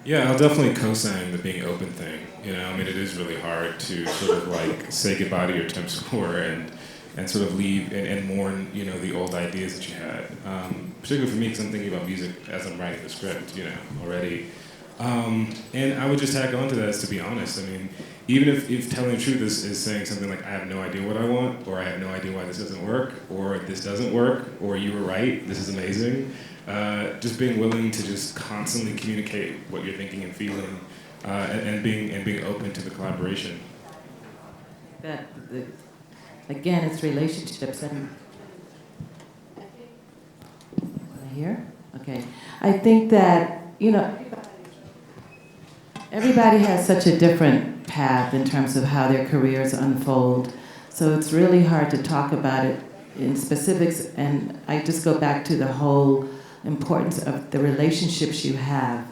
Yeah, I'll definitely co-sign the being open thing. I mean, it is really hard to sort of like say goodbye to your temp score and sort of leave and mourn, the old ideas that you had. Particularly for me, because I'm thinking about music as I'm writing the script, already. And I would just tack on to that, is to be honest. I mean, even if telling the truth is saying something like, I have no idea what I want, or I have no idea why this doesn't work, or this doesn't work, or you were right, this is amazing. Just being willing to just constantly communicate what you're thinking and feeling, and being open to the collaboration. Again, it's relationships. And am I here? Okay. I think that everybody has such a different path in terms of how their careers unfold. So it's really hard to talk about it in specifics. And I just go back to the whole importance of the relationships you have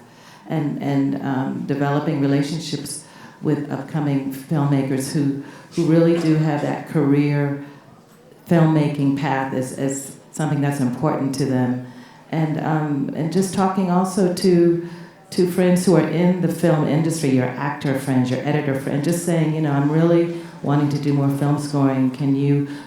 and developing relationships with upcoming filmmakers who really do have that career filmmaking path as something that's important to them. And just talking also to friends who are in the film industry, your actor friends, your editor friends, just saying, I'm really wanting to do more film scoring.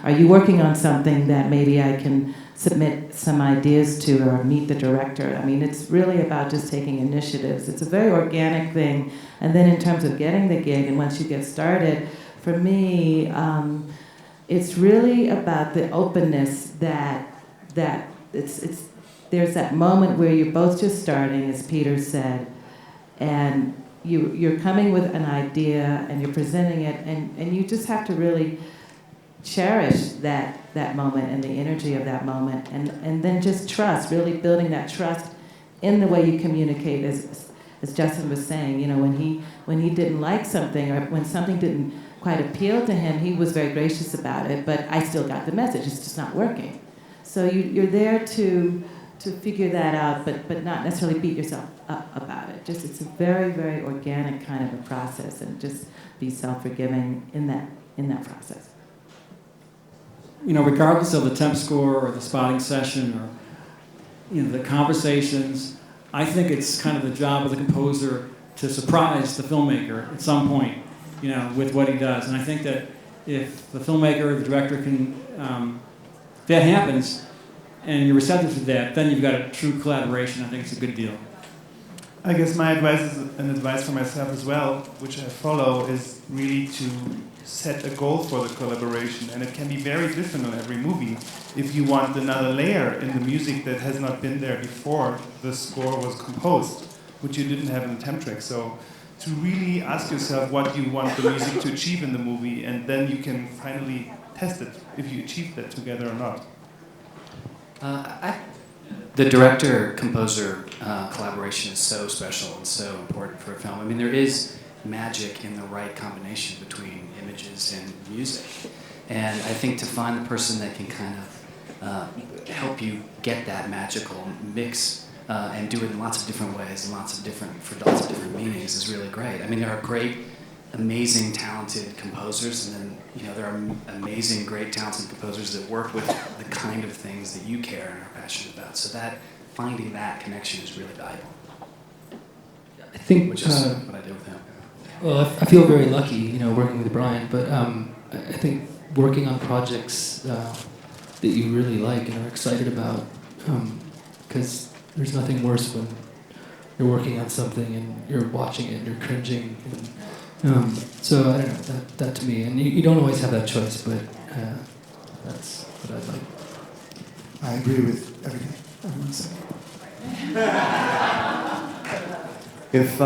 Are you working on something that maybe I can submit some ideas to or meet the director? I mean, it's really about just taking initiatives. It's a very organic thing. And then in terms of getting the gig and once you get started, for me, it's really about the openness that there's that moment where you're both just starting, as Peter said, and you're coming with an idea and you're presenting it, and you just have to really cherish that moment and the energy of that moment, and then just trust, really building that trust in the way you communicate, as Justin was saying. When he didn't like something or when something didn't quite appeal to him, he was very gracious about it, but I still got the message, it's just not working. So you're there to figure that out, but not necessarily beat yourself up about it. Just it's a very, very organic kind of a process, and just be self-forgiving in that process. Regardless of the temp score or the spotting session or the conversations, I think it's kind of the job of the composer to surprise the filmmaker at some point, with what he does. And I think that if the filmmaker or the director can, if that happens, and you're receptive to that, then you've got a true collaboration. I think it's a good deal. I guess my advice is an advice for myself as well, which I follow, is really to set a goal for the collaboration. And it can be very different on every movie. If you want another layer in the music that has not been there before the score was composed, which you didn't have in the temp track. So to really ask yourself what you want the music to achieve in the movie, and then you can finally test it, if you achieve that together or not. The director-composer collaboration is so special and so important for a film. I mean, there is magic in the right combination between images and music. And I think to find the person that can kind of help you get that magical mix and do it in lots of different ways and for lots of different meanings is really great. I mean, there are great, amazing, talented composers, and then there are amazing, great, talented composers that work with the kind of things that you care and are passionate about. So that finding that connection is really valuable. I think, which is what I did with him. Well, I feel very lucky, working with Brian. But I think working on projects that you really like and are excited about, because there's nothing worse when you're working on something and you're watching it and you're cringing. So I don't know, that to me, and you don't always have that choice, but that's what I'd like. I agree with everything everyone said. If,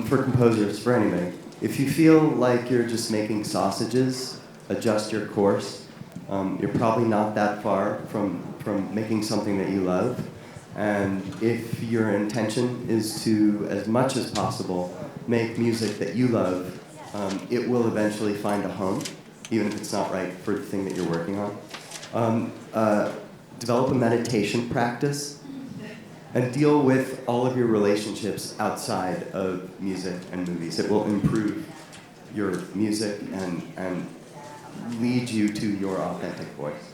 for composers, for anybody, if you feel like you're just making sausages, adjust your course. You're probably not that far from making something that you love. And if your intention is to, as much as possible, make music that you love, it will eventually find a home, even if it's not right for the thing that you're working on. Develop a meditation practice and deal with all of your relationships outside of music and movies. It will improve your music and lead you to your authentic voice.